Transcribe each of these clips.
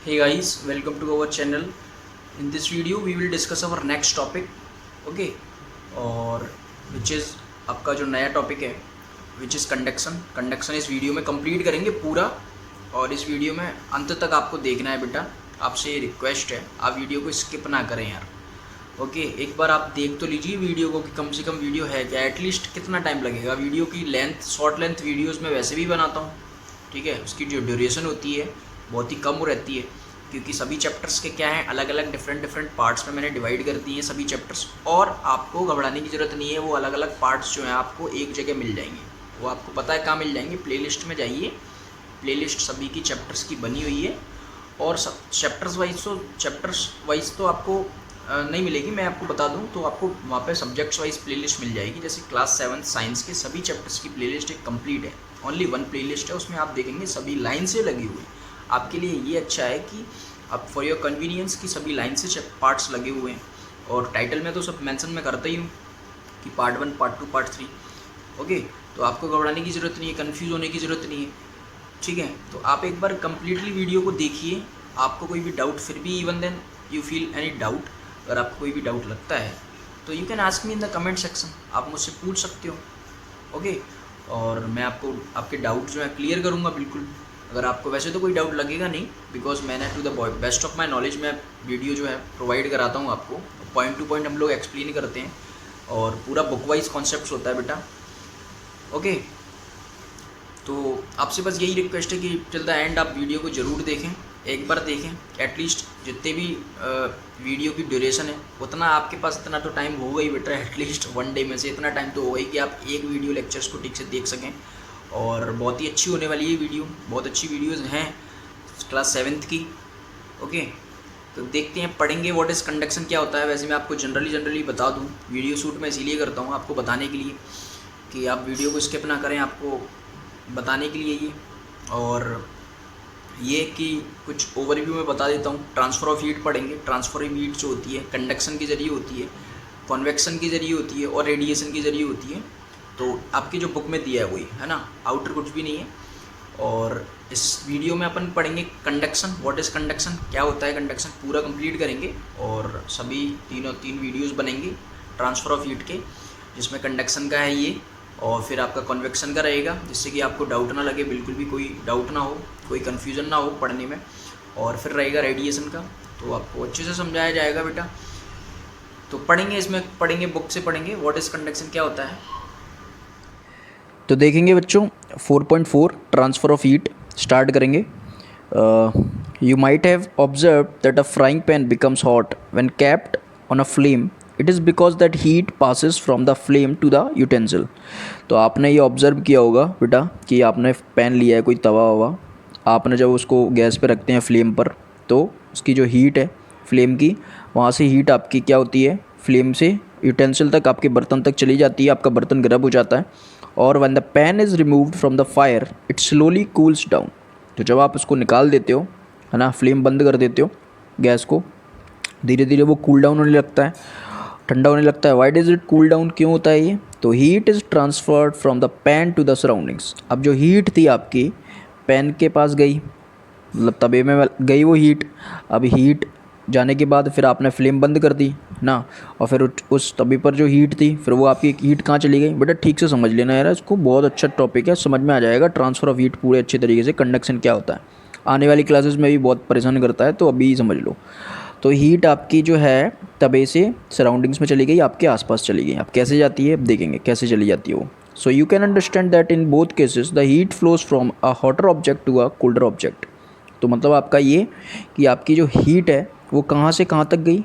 Hey guys, welcome to our channel. In this video we will discuss our next topic. Okay, और which is आपका जो नया topic है which is conduction इस video में complete करेंगे पूरा। और इस वीडियो में अंत तक आपको देखना है बेटा। आपसे ये रिक्वेस्ट है, आप वीडियो को स्किप ना करें यार। ओके, एक बार आप देख तो लीजिए वीडियो को कि कम से कम वीडियो है क्या, एटलीस्ट कितना टाइम लगेगा। वीडियो की लेंथ, शॉर्ट लेंथ वीडियोज़ में वैसे भी बनाता हूँ, ठीक है। उसकी जो ड्यूरेशन होती है बहुत ही कम रहती है, क्योंकि सभी चैप्टर्स के क्या हैं, अलग अलग डिफरेंट पार्ट्स में मैंने डिवाइड कर दिए हैं सभी चैप्टर्स। और आपको घबराने की ज़रूरत नहीं है, वो अलग अलग पार्ट्स जो हैं आपको एक जगह मिल जाएंगे। वो आपको पता है कहाँ मिल जाएंगे, प्लेलिस्ट में जाइए। प्लेलिस्ट सभी की चैप्टर्स की बनी हुई है, और सब चैप्टर्स वाइज तो आपको नहीं मिलेगी। मैं आपको बता दूं तो आपको वहाँ पे सब्जेक्ट्स वाइज प्लेलिस्ट मिल जाएगी। जैसे क्लास 7 साइंस के सभी चैप्टर्स की प्लेलिस्ट एक कंप्लीट है, ओनली वन प्लेलिस्ट है, उसमें आप देखेंगे सभी लाइन से लगी हुई। आपके लिए ये अच्छा है कि आप फॉर योर कन्वीनियंस की सभी लाइन से पार्ट्स लगे हुए हैं। और टाइटल में तो सब मेंशन मैं करता ही हूँ कि पार्ट 1, पार्ट 2, पार्ट 3। ओके, तो आपको घबराने की ज़रूरत नहीं है, कन्फ्यूज़ होने की ज़रूरत नहीं है, ठीक है। तो आप एक बार कम्प्लीटली वीडियो को देखिए। आपको कोई भी डाउट, फिर भी even then you feel any doubt, अगर आपको कोई भी डाउट लगता है तो you can ask me in the comment section, आप मुझसे पूछ सकते हो। ओके, और मैं आपको आपके डाउट जो है क्लियर करूँगा बिल्कुल। अगर आपको वैसे तो कोई डाउट लगेगा नहीं, बिकॉज मैंने to the best of my knowledge में वीडियो जो है प्रोवाइड कराता हूँ आपको। पॉइंट टू पॉइंट हम लोग एक्सप्लेन करते हैं, और पूरा बुक वाइज कॉन्सेप्ट होता है बेटा। ओके, तो आपसे बस यही रिक्वेस्ट है कि टिल द एंड आप वीडियो को ज़रूर देखें, एक बार देखें। एटलीस्ट जितने भी वीडियो की ड्यूरेशन है उतना आपके पास इतना तो टाइम होगा ही बेटा। एटलीस्ट वन डे में से इतना टाइम तो होगा ही कि आप एक वीडियो लेक्चर्स को ठीक से देख सकें। और बहुत ही अच्छी होने वाली है वीडियो, बहुत अच्छी वीडियोज़ हैं क्लास 7 की। ओके, तो देखते हैं, पढ़ेंगे व्हाट इज़ कंडक्शन क्या होता है। वैसे मैं आपको जनरली बता दूँ, वीडियो शूट मैं इसीलिए करता हूँ आपको बताने के लिए कि आप वीडियो को स्किप ना करें, आपको बताने के लिए ये। और ये कि कुछ ओवरव्यू में बता देता हूँ। ट्रांसफ़र ऑफ हीट पढ़ेंगे। ट्रांसफ़र ऑफ हीट जो होती है कंडक्शन के ज़रिए होती है, कॉन्वेक्शन के ज़रिए होती है, और रेडिएशन के ज़रिए होती है। तो आपकी जो बुक में दिया है वही है ना, आउटर कुछ भी नहीं है। और इस वीडियो में अपन पढ़ेंगे कंडक्शन, व्हाट इज़ कंडक्शन, क्या होता है कंडक्शन, पूरा कंप्लीट करेंगे। और सभी तीन वीडियोज़ बनेंगे ट्रांसफ़र ऑफ हीट के, जिसमें कंडक्शन का है ये, और फिर आपका कन्वेक्शन का रहेगा, जिससे कि आपको डाउट ना लगे, बिल्कुल भी कोई डाउट ना हो, कोई कन्फ्यूज़न ना हो पढ़ने में। और फिर रहेगा रेडिएशन का, तो आपको अच्छे से समझाया जाएगा बेटा। तो पढ़ेंगे, इसमें पढ़ेंगे, बुक से पढ़ेंगे व्हाट इज़ कंडक्शन क्या होता है। तो देखेंगे बच्चों 4.4 ट्रांसफ़र ऑफ हीट स्टार्ट करेंगे। You might have observe that a frying pan becomes hot when kept on a flame. It is because that heat passes from the flame to the utensil. तो आपने ये observe किया होगा बेटा कि आपने pan लिया है, कोई तवा हुआ, आपने जब उसको गैस पे रखते हैं फ्लेम पर, तो उसकी जो हीट है फ्लेम की, वहाँ से हीट आपकी क्या होती है, फ्लेम से यूटेंसिल तक, आपके बर्तन तक चली जाती है, आपका बर्तन गर्म हो जाता है। और when the pan is removed from the fire it slowly cools down. तो जब आप उसको निकाल देते हो, है ना, फ्लेम बंद कर देते हो गैस को, धीरे धीरे वो कूल डाउन होने लगता है, ठंडा होने लगता है। Why does it cool down, क्यों होता है ये? तो heat is transferred from the pan to the surroundings. अब जो हीट थी आपकी पैन के पास गई, मतलब तवे में गई वो हीट। अब हीट जाने के बाद फिर आपने फ्लेम बंद कर दी ना, और फिर उस तवे पर जो हीट थी, फिर वो आपकी हीट कहाँ चली गई बेटा, ठीक से समझ लेना यार, इसको बहुत अच्छा टॉपिक है, समझ में आ जाएगा ट्रांसफ़र ऑफ हीट पूरे अच्छे तरीके से। कंडक्शन क्या होता है आने वाली क्लासेस में भी बहुत परेशान करता है, तो अभी समझ लो। तो हीट आपकी जो है तवे से सराउंडिंग्स में चली गई, आपके आसपास चली गई। अब कैसे जाती है, अब देखेंगे कैसे चली जाती है वो। So you can understand that in both cases the heat flows from a hotter object to a colder object. तो मतलब आपका ये कि आपकी जो हीट है वो कहाँ से कहाँ तक गई,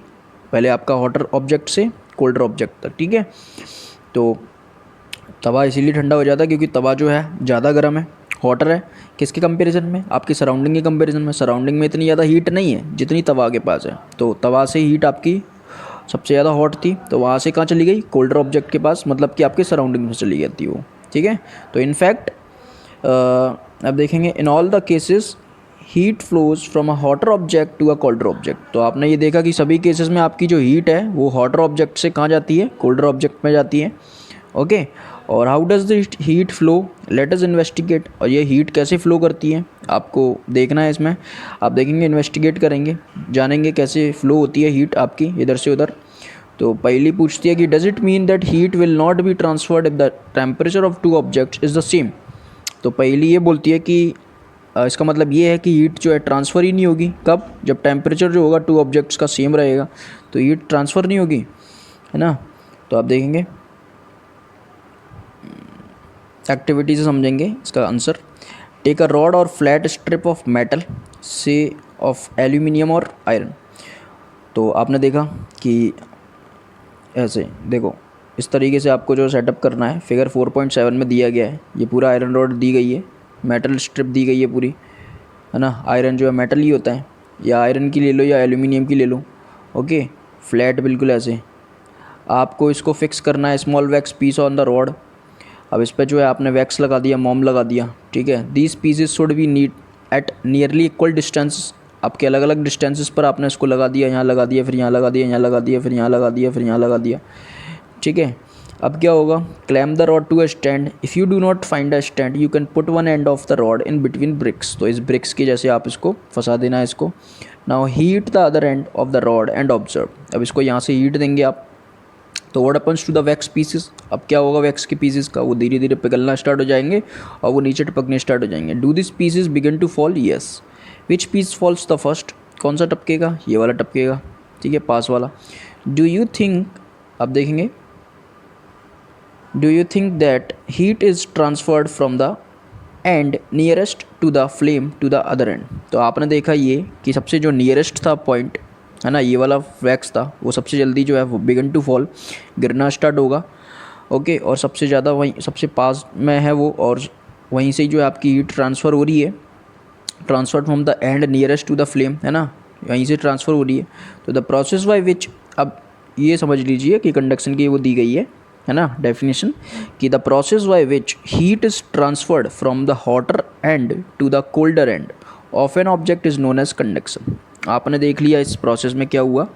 पहले आपका हॉटर ऑब्जेक्ट से कोल्डर ऑब्जेक्ट तक, ठीक है। तो तवा इसीलिए ठंडा हो जाता है क्योंकि तवा जो है ज़्यादा गर्म है, हॉटर है। किसके कंपैरिजन में, आपकी सराउंडिंग के कंपैरिजन में। सराउंडिंग में इतनी ज़्यादा हीट नहीं है जितनी तवा के पास है, तो तवा से हीट आपकी सबसे ज़्यादा हॉट थी, तो वहाँ से कहाँ चली गई, कोल्डर ऑब्जेक्ट के पास, मतलब कि आपके सराउंडिंग में चली गई थी वो, ठीक है। तो इनफैक्ट अब देखेंगे in all the cases heat flows from a hotter object to a colder object. तो आपने ये देखा कि सभी केसेस में आपकी जो हीट है वो हॉटर ऑब्जेक्ट से कहाँ जाती है, कोल्डर ऑब्जेक्ट में जाती है। ओके, और how does the heat flow, let us investigate. और ये हीट कैसे फ्लो करती है आपको देखना है इसमें, आप देखेंगे, इन्वेस्टिगेट करेंगे, जानेंगे कैसे फ्लो होती है हीट आपकी इधर से उधर। तो पहली पूछती है कि does it mean that heat will not be transferred if the temperature of two objects is the same. तो पहली ये बोलती है कि इसका मतलब ये है कि हीट जो है ट्रांसफ़र ही नहीं होगी। कब? जब टेम्परेचर जो होगा टू ऑब्जेक्ट्स का सेम रहेगा तो हीट ट्रांसफ़र नहीं होगी, है ना। तो आप देखेंगे एक्टिविटी से समझेंगे इसका आंसर। टेक अ रॉड और फ्लैट स्ट्रिप ऑफ मेटल से ऑफ एल्यूमिनियम और आयरन। तो आपने देखा कि ऐसे देखो, इस तरीके से आपको जो सेटअप करना है फिगर 4.7 में दिया गया है। ये पूरा आयरन रॉड दी गई है, मेटल स्ट्रिप दी गई है पूरी, है ना। आयरन जो है मेटल ही होता है, या आयरन की ले लो या एल्यूमिनियम की ले लो। ओके, फ्लैट बिल्कुल ऐसे आपको इसको फिक्स करना है। Small wax piece on the rod. अब इस पर जो है आपने वैक्स लगा दिया, मोम लगा दिया, ठीक है। These pieces should be neat at nearly equal distance. आपके अलग अलग डिस्टेंसेस पर आपने इसको लगा दिया, यहाँ लगा दिया, फिर यहाँ लगा दिया, यहाँ लगा दिया, फिर यहाँ लगा दिया, फिर यहाँ लगा दिया, ठीक है। अब क्या होगा? Clamp the rod to a stand. If you do not find a stand you can put one end of the rod in between bricks. तो इस ब्रिक्स के जैसे आप इसको फंसा देना है इसको। Now heat the other end of the rod and observe. अब इसको यहाँ से हीट देंगे आप, तो what happens to the wax pieces. अब क्या होगा वैक्स के पीसेस का? वो धीरे धीरे पिघलना स्टार्ट हो जाएंगे और वो नीचे टपकने स्टार्ट हो जाएंगे। Do this pieces begin to fall? Yes. Which piece falls the first? कौन सा टपकेगा? ये वाला टपकेगा, ठीक है, पास वाला। डू यू थिंक, अब देखेंगे, do you think that heat is transferred from the end nearest to the flame to the other end. तो आपने देखा ये कि सबसे जो नियरेस्ट था पॉइंट, है ना, ये वाला वैक्स था, वो सबसे जल्दी जो है वो बिगन टू फॉल, गिरना स्टार्ट होगा। ओके, और सबसे ज़्यादा वहीं सबसे पास में है वो, और वहीं से जो है आपकी हीट ट्रांसफ़र हो रही है, transfer from the end nearest to the flame, है ना, वहीं से ट्रांसफ़र हो रही है। तो द प्रोसेस बाय विच, अब ये समझ लीजिए कि कंडक्शन की वो दी गई है ना, डेफिनेशन, कि the process by which heat is transferred from the hotter end to the colder end of an object is known as conduction. आपने देख लिया इस प्रोसेस में क्या हुआ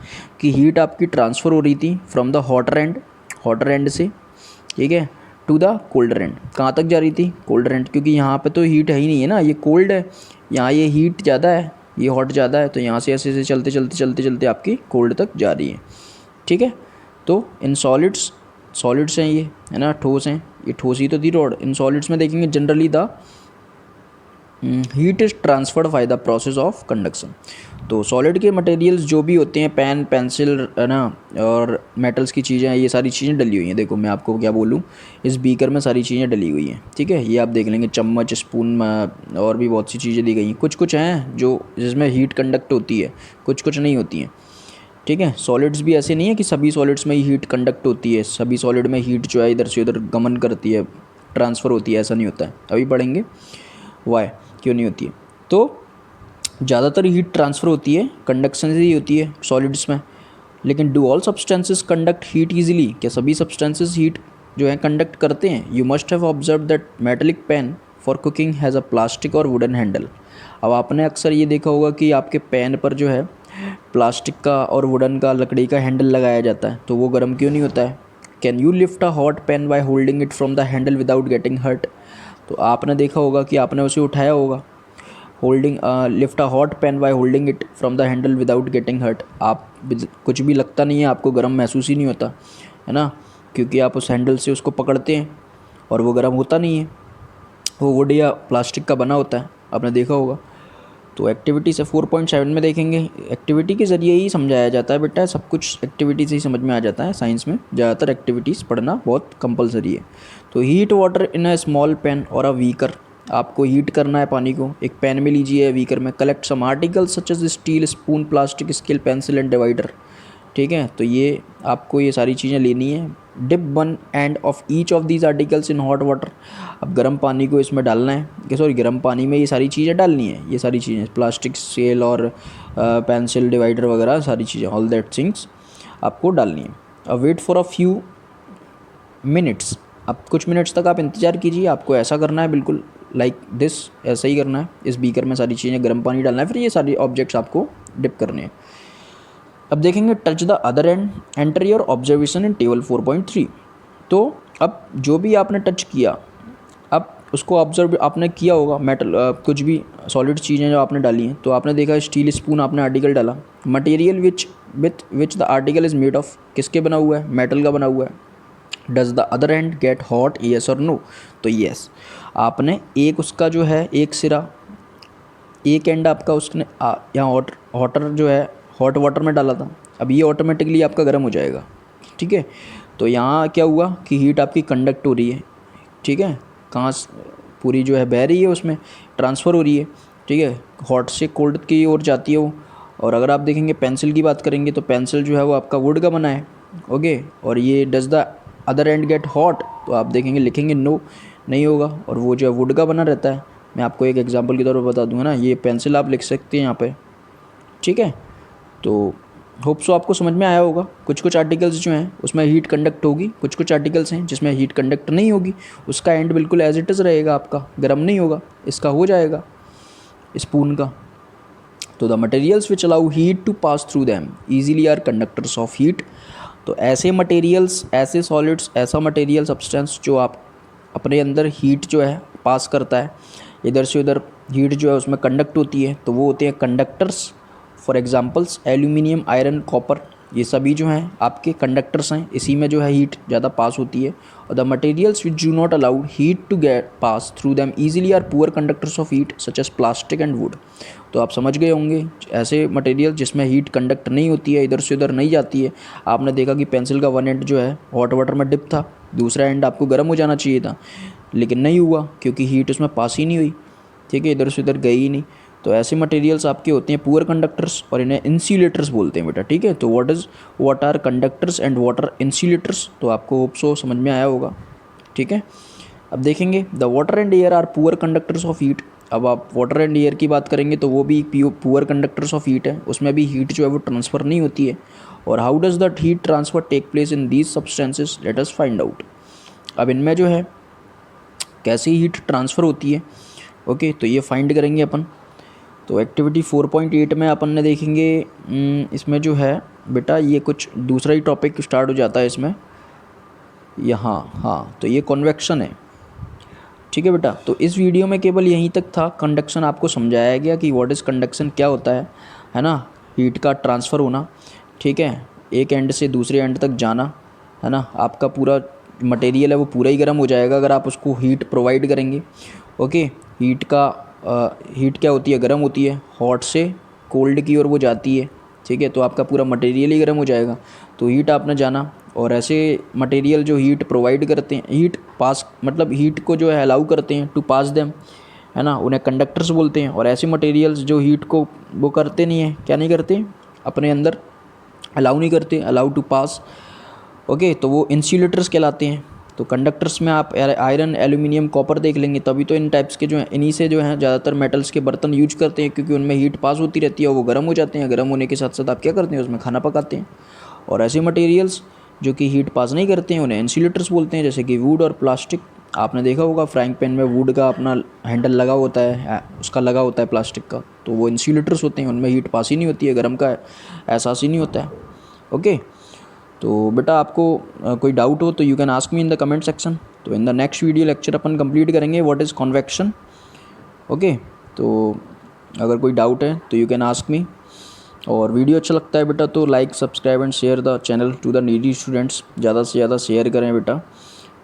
कि हीट आपकी ट्रांसफ़र हो रही थी फ्रॉम द हॉटर एंड से, ठीक है, टू द कोल्डर एंड। कहाँ तक जा रही थी? कोल्डर एंड, क्योंकि यहाँ पे तो हीट है ही नहीं है ना, ये कोल्ड है, यहाँ ये हीट ज़्यादा है, ये हॉट ज़्यादा है, तो यहाँ से ऐसे ऐसे चलते चलते चलते चलते आपकी कोल्ड तक जा रही है, ठीक है। तो इन सॉलिड्स हैं ये, है ना, ठोस हैं, ये ठोस ही तो थी रॉड। इन सॉलिड्स में देखेंगे generally the heat is transferred by the process of conduction. तो सॉलिड के मटेरियल्स जो भी होते हैं, पेन, पेंसिल, है ना, और मेटल्स की चीज़ें, ये सारी चीज़ें डली हुई हैं। देखो मैं आपको क्या बोलूँ, इस बीकर में सारी चीज़ें डली हुई हैं, ठीक है। ये आप देख लेंगे, चम्मच, स्पून, और भी बहुत सी चीज़ें दी गई हैं। कुछ कुछ हैं जो जिसमें हीट कंडक्ट होती है, कुछ कुछ नहीं होती हैं, ठीक है। सॉलिड्स भी ऐसे नहीं है कि सभी सॉलिड्स में ही हीट कंडक्ट होती है, सभी सॉलिड में हीट जो है इधर से उधर गमन करती है, ट्रांसफ़र होती है, ऐसा नहीं होता है। अभी पढ़ेंगे वाई क्यों नहीं होती है। तो ज़्यादातर हीट ट्रांसफ़र होती है कंडक्शन से ही होती है सॉलिड्स में। लेकिन do all substances conduct heat easily? क्या सभी सब्सटेंसेस हीट जो है कंडक्ट करते हैं? You must have observe that metallic pan for cooking has a plastic और वुडन हैंडल। अब आपने अक्सर ये देखा होगा कि आपके पैन पर जो है प्लास्टिक का और वुडन का, लकड़ी का हैंडल लगाया जाता है, तो वो गर्म क्यों नहीं होता है? Can you lift a hot pan by holding it from the handle without getting hurt? तो आपने देखा होगा कि आपने उसे उठाया होगा, lift a hot pan by holding it from the handle without getting hurt. आप कुछ भी लगता नहीं है, आपको गर्म महसूस ही नहीं होता, है ना, क्योंकि आप उस हैंडल से उसको पकड़ते हैं और वो गर्म होता नहीं है, वो वुड या प्लास्टिक का बना होता है, आपने देखा होगा। तो एक्टिविटी से 4.7 में देखेंगे, एक्टिविटी के ज़रिए ही समझाया जाता है बेटा, सब कुछ एक्टिविटी से ही समझ में आ जाता है। साइंस में ज़्यादातर एक्टिविटीज़ पढ़ना बहुत कंपलसरी है। तो heat water in a small pan और अ वीकर, आपको हीट करना है पानी को, एक पैन में लीजिए, वीकर में। Collect some articles such as steel, spoon, plastic, scale, pencil and divider, ठीक है। तो ये आपको ये सारी चीज़ें लेनी है। Dip one end of each of these articles in hot water, अब गर्म पानी को इसमें डालना है, सॉरी गर्म पानी में ये सारी चीज़ें डालनी है, ये सारी चीज़ें, प्लास्टिक, स्केल और पेंसिल, डिवाइडर वगैरह सारी चीज़ें, ऑल दैट थिंग्स आपको डालनी है। Wait for a few minutes, अब कुछ मिनट्स तक आप इंतज़ार कीजिए। आपको ऐसा करना है बिल्कुल लाइक दिस, ऐसा ही करना है। इस बीकर में सारी चीज़ें, गर्म पानी डालना है, फिर ये सारे ऑब्जेक्ट्स आपको डिप करने हैं। अब देखेंगे touch the other and, enter your observation in table 4.3। तो अब जो भी आपने टच किया, अब उसको ऑब्जर्व आपने किया होगा, मेटल कुछ भी सॉलिड चीज़ें जो आपने डाली हैं, तो आपने देखा स्टील स्पून आपने आर्टिकल डाला, material which the article is made of, किसके बना हुआ है, मेटल का बना हुआ है। Does the other and get hot, yes और नो, तो येस, आपने एक उसका जो है एक सिरा, एक एंड आपका उसने यहाँ हॉटर जो है हॉट वाटर में डाला था, अब ये ऑटोमेटिकली आपका गर्म हो जाएगा, ठीक है। तो यहाँ क्या हुआ कि हीट आपकी कंडक्ट हो रही है, ठीक है, कहाँ पूरी जो है बह रही है, उसमें ट्रांसफ़र हो रही है, ठीक है, हॉट से कोल्ड की ओर जाती है वो। और अगर आप देखेंगे पेंसिल की बात करेंगे तो पेंसिल जो है वो आपका वुड का बना है, ओके। और ये does the other and get hot, तो आप देखेंगे लिखेंगे नो, नहीं होगा, और वो जो है वुड का बना रहता है। मैं आपको एक एग्जांपल के तौर पर बता दूंगा ना, ये पेंसिल आप लिख सकते हैं यहाँ पे, ठीक है। तो होप सो आपको समझ में आया होगा। कुछ कुछ आर्टिकल्स जो हैं उसमें हीट कंडक्ट होगी, कुछ कुछ आर्टिकल्स हैं जिसमें हीट कंडक्ट नहीं होगी, उसका एंड बिल्कुल एज इट इज़ रहेगा, आपका गर्म नहीं होगा, इसका हो जाएगा स्पून का। तो the materials which allow heat to pass through them easily are conductors of heat. तो ऐसे मटेरियल्स, ऐसे सॉलिड्स, ऐसा मटेरियल सब्सटेंस जो आप अपने अंदर हीट जो है पास करता है, इधर से उधर हीट जो है उसमें कंडक्ट होती है, तो वो होते हैं conductors. For examples aluminium, iron, copper, ये सभी जो हैं आपके कंडक्टर्स हैं, इसी में जो है हीट ज़्यादा पास होती है। और the materials which do not allow heat to get pass through them easily are poor conductors of heat such as plastic and wood. तो आप समझ गए होंगे, ऐसे मटेरियल जिसमें हीट कंडक्ट नहीं होती है, इधर से उधर नहीं जाती है। आपने देखा कि पेंसिल का वन एंड जो है हॉट वाटर में डिप था, दूसरा एंड आपको गर्म हो जाना चाहिए था, लेकिन नहीं हुआ क्योंकि हीट उसमें पास ही नहीं हुई, ठीक है, इधर से उधर गई ही नहीं। तो ऐसे मटेरियल्स आपके होते हैं पुअर कंडक्टर्स, और इन्हें इंसुलेटर्स बोलते हैं बेटा, ठीक है। तो what are conductors and what are insulators, तो आपको होप सो समझ में आया होगा, ठीक है। अब देखेंगे the water and air are poor conductors of heat. अब आप वाटर एंड एयर की बात करेंगे तो वो भी पुअर कंडक्टर्स ऑफ हीट है, उसमें भी हीट जो है वो ट्रांसफ़र नहीं होती है। और how does that heat transfer take place in these substances, let us find out. अब इनमें जो है कैसी हीट ट्रांसफ़र होती है, ओके, तो ये फाइंड करेंगे अपन। तो एक्टिविटी 4.8 में अपन ने देखेंगे, इसमें जो है बेटा ये कुछ दूसरा ही टॉपिक स्टार्ट हो जाता है इसमें, यहाँ, हाँ, तो ये कन्वेक्शन है, ठीक है बेटा। तो इस वीडियो में केवल यहीं तक था, कंडक्शन आपको समझाया गया कि व्हाट इज़ कंडक्शन, क्या होता है ना, हीट का ट्रांसफ़र होना, ठीक है, एक एंड से दूसरे एंड तक जाना, है ना। आपका पूरा मटेरियल है वो पूरा ही गर्म हो जाएगा अगर आप उसको हीट प्रोवाइड करेंगे, ओके। हीट क्या होती है, गर्म होती है, हॉट से कोल्ड की ओर वो जाती है, ठीक है, तो आपका पूरा मटेरियल ही गर्म हो जाएगा। तो हीट आपने जाना, और ऐसे मटेरियल जो हीट प्रोवाइड करते हैं, हीट पास मतलब हीट को जो है अलाउ करते हैं टू पास देम, है ना, उन्हें कंडक्टर्स बोलते हैं। और ऐसे मटेरियल्स जो हीट को वो करते नहीं हैं, क्या नहीं करते, अपने अंदर अलाउ नहीं करते, अलाउ टू पास, ओके, तो वो इंसुलेटर्स कहलाते हैं। तो कंडक्टर्स में आप आयरन, एल्यूमिनियम, कॉपर देख लेंगे, तभी तो इन टाइप्स के जो हैं, इन्हीं से जो हैं ज़्यादातर मेटल्स के बर्तन यूज करते हैं, क्योंकि उनमें हीट पास होती रहती है और वो गर्म हो जाते हैं। गर्म होने के साथ साथ आप क्या करते हैं, उसमें खाना पकाते हैं। और ऐसे मटेरियल्स जो कि हीट पास नहीं करते हैं उन्हें इंसुलेटर्स बोलते हैं, जैसे कि वुड और प्लास्टिक। आपने देखा होगा फ्राइंग पैन में वुड का अपना हैंडल लगा होता है, उसका लगा होता है प्लास्टिक का, तो वो इंसुलेटर्स होते हैं, उनमें हीट पास ही नहीं होती है, गर्म का एहसास ही नहीं होता है, ओके। तो बेटा आपको कोई डाउट हो तो you can ask me in the comment section. तो in the next video lecture अपन कंप्लीट करेंगे व्हाट इज़ कन्वेक्शन, ओके। तो अगर कोई डाउट है तो यू कैन आस्क मी। और वीडियो अच्छा लगता है बेटा तो like, subscribe and share the channel to the needy students, ज़्यादा से ज़्यादा शेयर करें बेटा,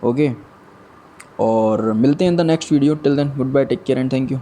ओके। और मिलते हैं in the next video, till then goodbye, take care and thank you.